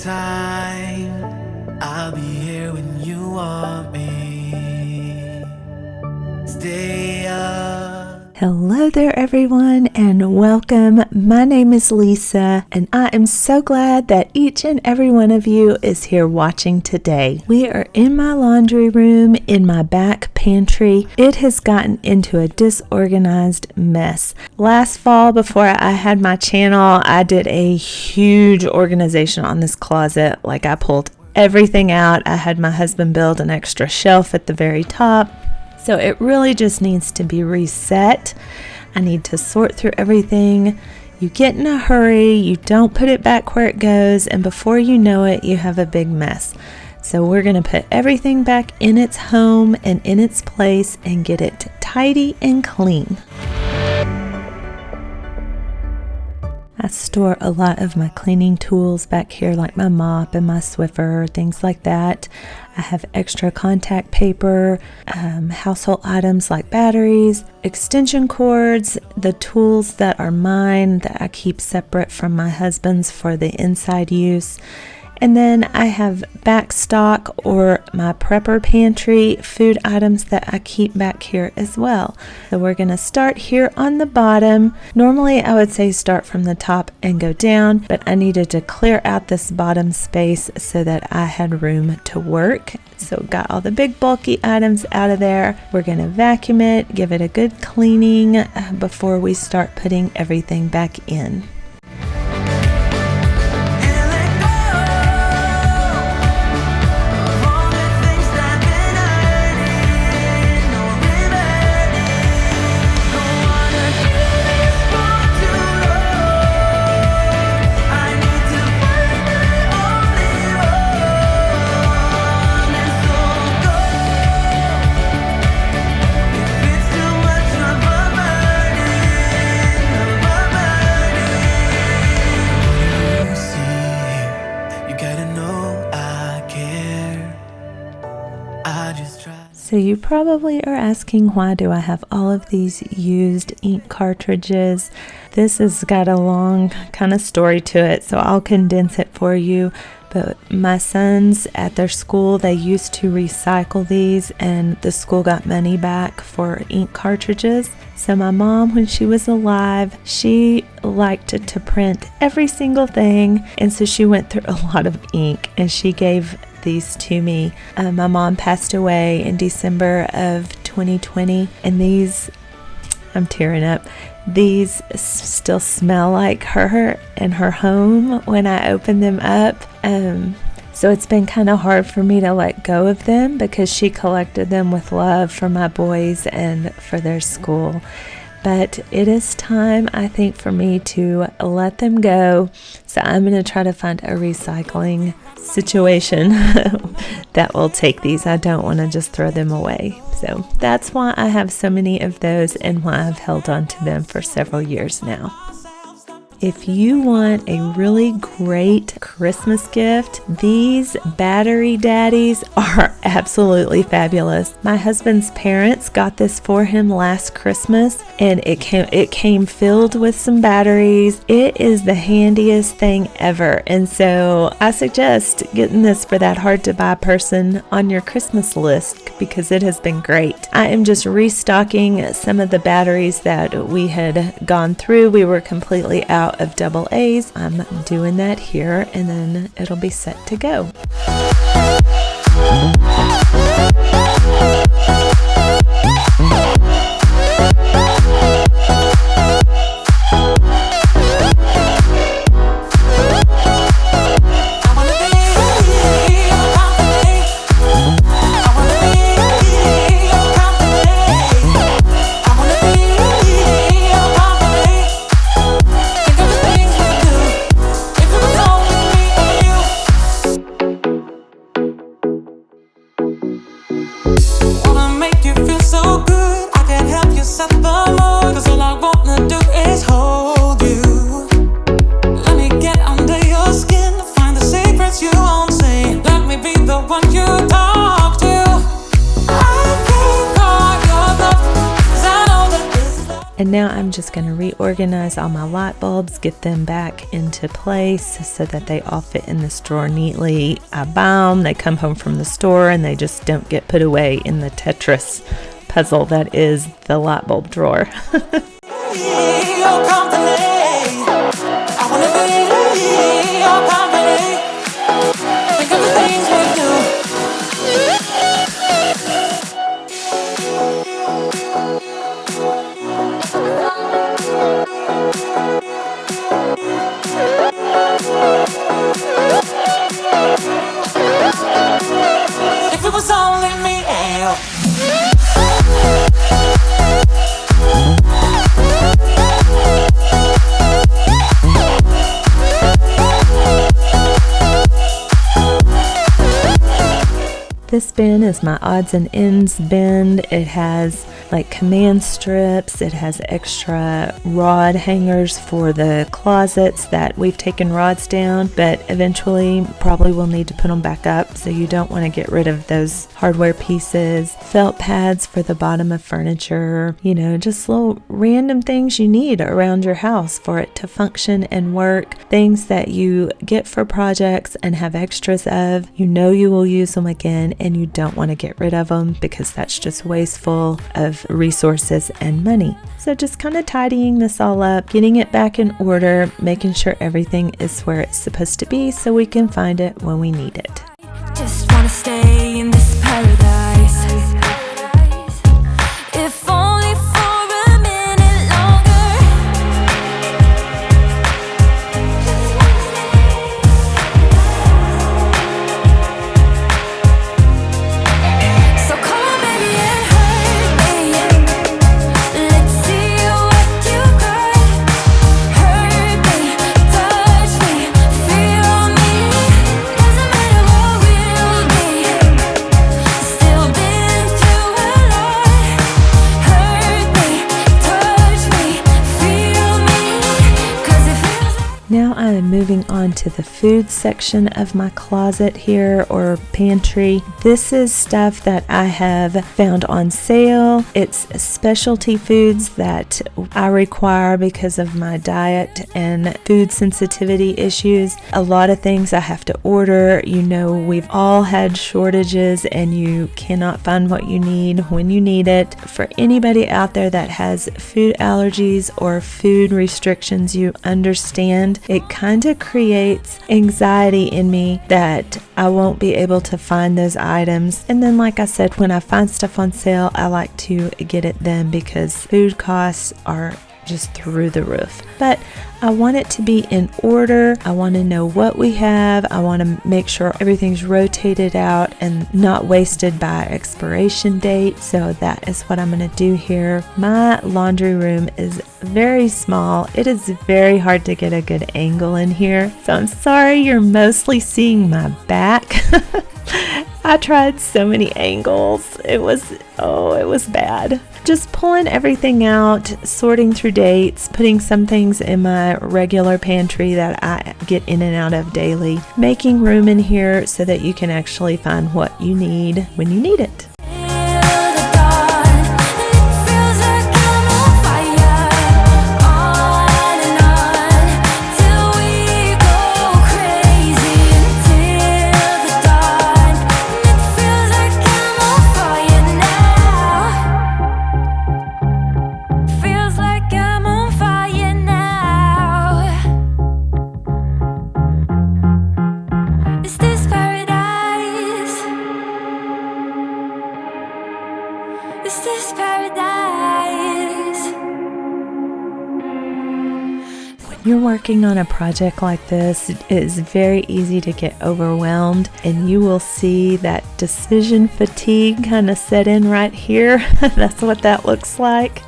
time, I'll be here when you want me. Stay up. Hello there everyone and welcome. My name is Lesa and I am so glad that each and every one of you is here watching today. We are in my laundry room in my back pantry. It has gotten into a disorganized mess. Last fall before I had my channel, I did a huge organization on this closet. Like I pulled everything out. I had my husband build an extra shelf at the very top. So it really just needs to be reset. I need to sort through everything. You get in a hurry, you don't put it back where it goes, and before you know it, you have a big mess. So we're going to put everything back in its home and in its place and get it tidy and clean. I store a lot of my cleaning tools back here, like my mop and my Swiffer, things like that. I have extra contact paper, household items like batteries, extension cords, the tools that are mine that I keep separate from my husband's for the inside use. And then I have back stock or my prepper pantry food items that I keep back here as well. So we're going to start here on the bottom. Normally I would say start from the top and go down, but I needed to clear out this bottom space so that I had room to work. So got all the big bulky items out of there. We're going to vacuum it, give it a good cleaning before we start putting everything back in. So you probably are asking, why do I have all of these used ink cartridges? This has got a long kind of story to it, so I'll condense it for you. But my sons at their school, they used to recycle these, and the school got money back for ink cartridges. So my mom, when she was alive, she liked to print every single thing, and so she went through a lot of ink, and she gave these to me. My mom passed away in December of 2020, and these, I'm tearing up, these still smell like her and her home when I open them up. So it's been kind of hard for me to let go of them because she collected them with love for my boys and for their school. But it is time, I think, for me to let them go. So I'm going to try to find a recycling situation that will take these. I don't want to just throw them away. So that's why I have so many of those and why I've held on to them for several years now. If you want a really great Christmas gift, these battery daddies are absolutely fabulous. My husband's parents got this for him last Christmas, and it came filled with some batteries. It is the handiest thing ever, and so I suggest getting this for that hard to buy person on your Christmas list because it has been great. I am just restocking some of the batteries that we had gone through. We were completely out of double A's. I'm doing that here, and then it'll be set to go. And now I'm just going to reorganize all my light bulbs, get them back into place so that they all fit in this drawer neatly. I buy them, they come home from the store, and they just don't get put away in the Tetris puzzle that is the light bulb drawer. If it was only me and you. This bin is my odds and ends bin. It has like command strips. It has extra rod hangers for the closets that we've taken rods down, but eventually probably will need to put them back up, so you don't want to get rid of those hardware pieces. Felt pads for the bottom of furniture, just little random things you need around your house for it to function and work. Things that you get for projects and have extras of. You will use them again, and you don't want to get rid of them because that's just wasteful of resources and money. So just kind of tidying this all up, getting it back in order, making sure everything is where it's supposed to be so we can find it when we need it. Just wanna stay in this paradise. If only for a minute longer. So come on, baby, and hurt me. Let's see what you got. Hurt me, touch me, feel me. Doesn't matter what we'll be. Still been through a lot. Hurt me, touch me, feel me. 'Cause it feels like Now I am moving on to the food section of my closet here, or pantry. This is stuff that I have found on sale. It's specialty foods that I require because of my diet and food sensitivity issues. A lot of things I have to order. We've all had shortages and you cannot find what you need when you need it. For anybody out there that has food allergies or food restrictions, you understand it kind of creates anxiety in me that I won't be able to find those items. And then, like I said, when I find stuff on sale, I like to get it then because food costs are just through the roof. But I want it to be in order. I want to know what we have. I want to make sure everything's rotated out and not wasted by expiration date. So that is what I'm going to do here. My laundry room is very small. It is very hard to get a good angle in here. So I'm sorry you're mostly seeing my back. I tried so many angles. It was bad. Just pulling everything out, sorting through dates, putting some things in my regular pantry that I get in and out of daily, making room in here so that you can actually find what you need when you need it. Is this paradise? When you're working on a project like this, it is very easy to get overwhelmed, and you will see that decision fatigue kind of set in right here. That's what that looks like.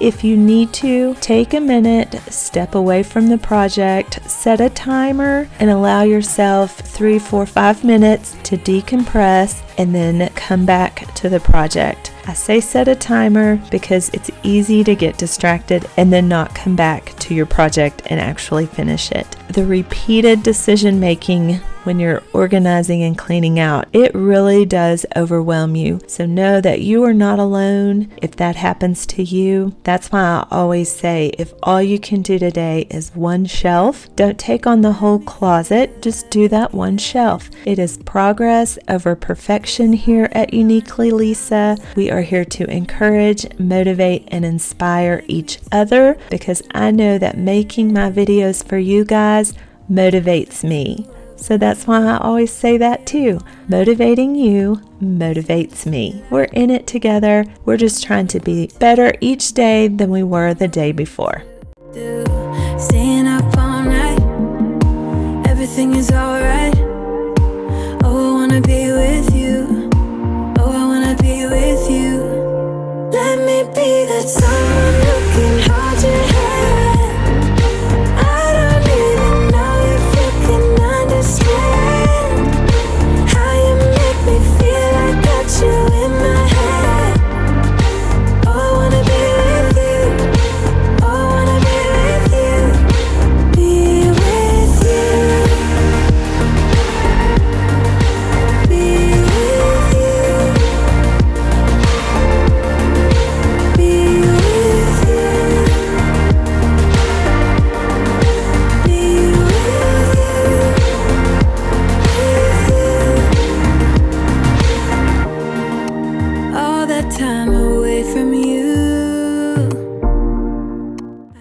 If you need to, take a minute, step away from the project, set a timer, and allow yourself 3, 4, 5 minutes to decompress and then come back to the project. I say set a timer because it's easy to get distracted and then not come back to your project and actually finish it. The repeated decision making when you're organizing and cleaning out, it really does overwhelm you. So know that you are not alone if that happens to you. That's why I always say, if all you can do today is one shelf, don't take on the whole closet, just do that one shelf. It is progress over perfection here at Uniquely Lesa. We are here to encourage, motivate, and inspire each other, because I know that making my videos for you guys motivates me. So that's why I always say that too. Motivating you motivates me. We're in it together. We're just trying to be better each day than we were the day before. Staying up all night, everything is alright. Oh, I wanna be with you. Oh, I wanna be with you. Let me be that someone who can hold your hand. I don't even know if you can understand how you make me feel. I got you in my head. Oh, I wanna be with you. Oh, I wanna be with you. Be with you. Be with you. Be with you. Be with you. All that time away from you.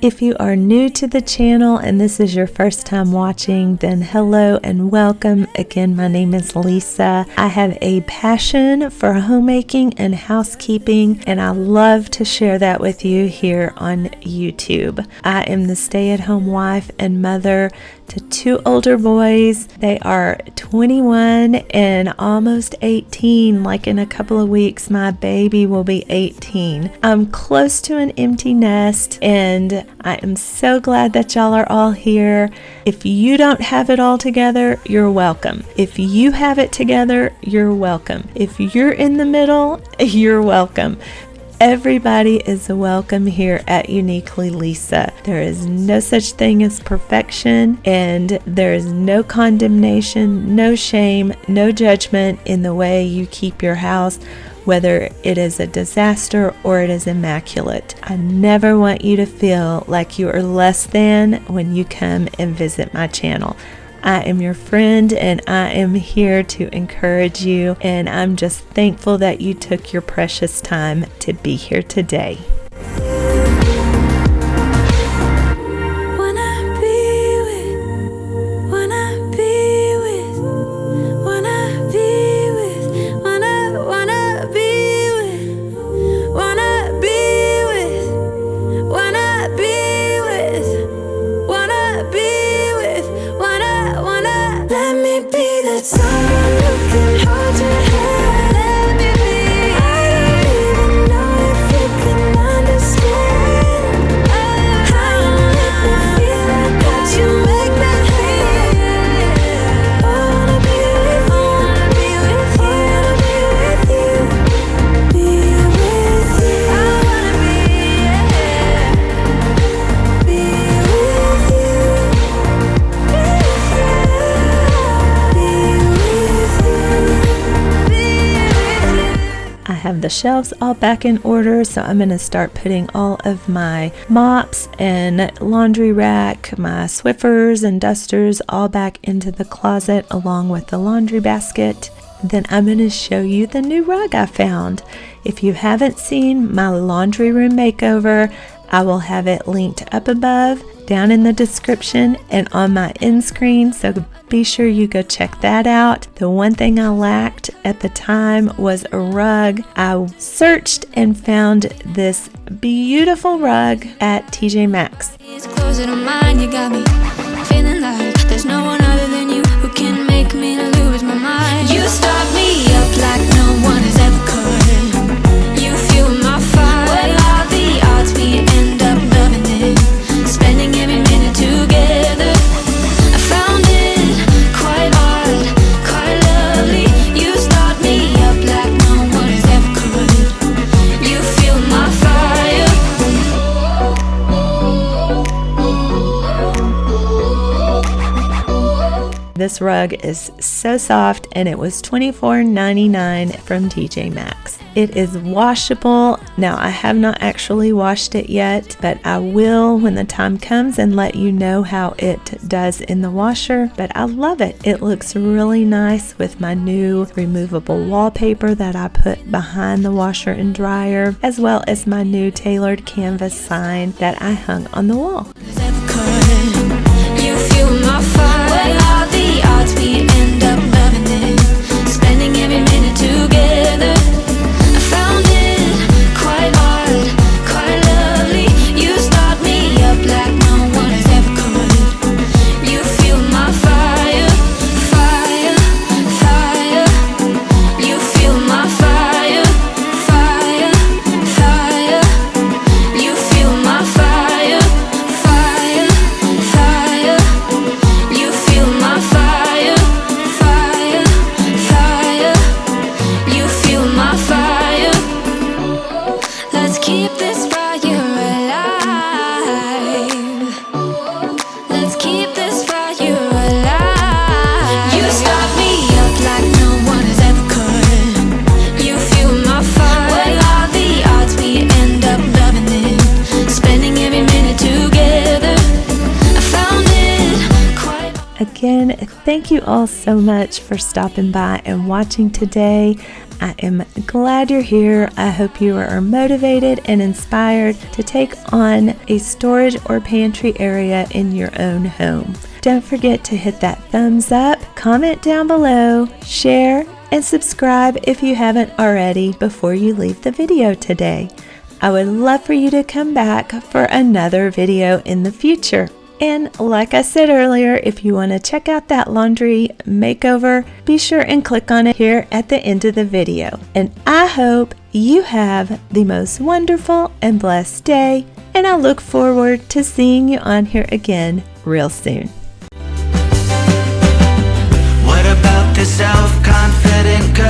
If you are new to the channel and this is your first time watching, then hello and welcome. Again, my name is Lesa. I have a passion for homemaking and housekeeping, and I love to share that with you here on YouTube. I am the stay-at-home wife and mother to two older boys. They are 21 and almost 18. Like in a couple of weeks, my baby will be 18. I'm close to an empty nest, and I am so glad that y'all are all here. If you don't have it all together, you're welcome. If you have it together, you're welcome. If you're in the middle, you're welcome. Everybody is welcome here at Uniquely Lesa. There is no such thing as perfection, and there is no condemnation, no shame, no judgment in the way you keep your house, whether it is a disaster or it is immaculate. I never want you to feel like you are less than when you come and visit my channel. I am your friend, and I am here to encourage you, and I'm just thankful that you took your precious time to be here today. Wanna be with, wanna be with, wanna be with, wanna be with, wanna be with, wanna be with, wanna be with, wanna. Let me be that someone who can hold your hand. Let me be. I don't even know if you can understand how you make me feel. I got you, make me feel. I wanna be with you. I wanna be with you. Be with you. I wanna be with you. I have the shelves all back in order, so I'm going to start putting all of my mops and laundry rack, my Swiffers and dusters all back into the closet along with the laundry basket. Then I'm going to show you the new rug I found. If you haven't seen my laundry room makeover, I will have it linked up above, down in the description, and on my end screen, so be sure you go check that out. The one thing I lacked at the time was a rug. I searched and found this beautiful rug at TJ Maxx. It's closer to mine, you got me feeling like there's no one other than you who can make me lose my mind. You start me up like no one has ever could. You fuel my fire. What are the odds we end up loving it? Spending every minute together. I found it quite odd, quite lovely. You start me up like no one has ever could. You fuel my fire. This rug is so soft, and it was $24.99 from TJ Maxx. It is washable. Now, I have not actually washed it yet, but I will when the time comes and let you know how it does in the washer. But I love it. It looks really nice with my new removable wallpaper that I put behind the washer and dryer, as well as my new tailored canvas sign that I hung on the wall. You feel my fire. What are the odds we end up loving it? Spending every minute together. I found it quite hard, quite lovely. You start me up like no one has ever could. You feel my fire, fire, fire. You feel my fire, fire, fire. You feel my fire, fire, fire. You feel my fire, fire, fire. You feel my fire. Let's keep this fire alive. Let's keep this fire alive. You start me up like no one has ever could. You feel my fire. What are the odds we end up loving it? Spending every minute together. I found it quite. Again, thank you all so much for stopping by and watching today. I am glad you're here. I hope you are motivated and inspired to take on a storage or pantry area in your own home. Don't forget to hit that thumbs up, comment down below, share, and subscribe if you haven't already before you leave the video today. I would love for you to come back for another video in the future. And like I said earlier, if you want to check out that laundry makeover, be sure and click on it here at the end of the video. And I hope you have the most wonderful and blessed day, and I look forward to seeing you on here again real soon. What about this self-confident girl?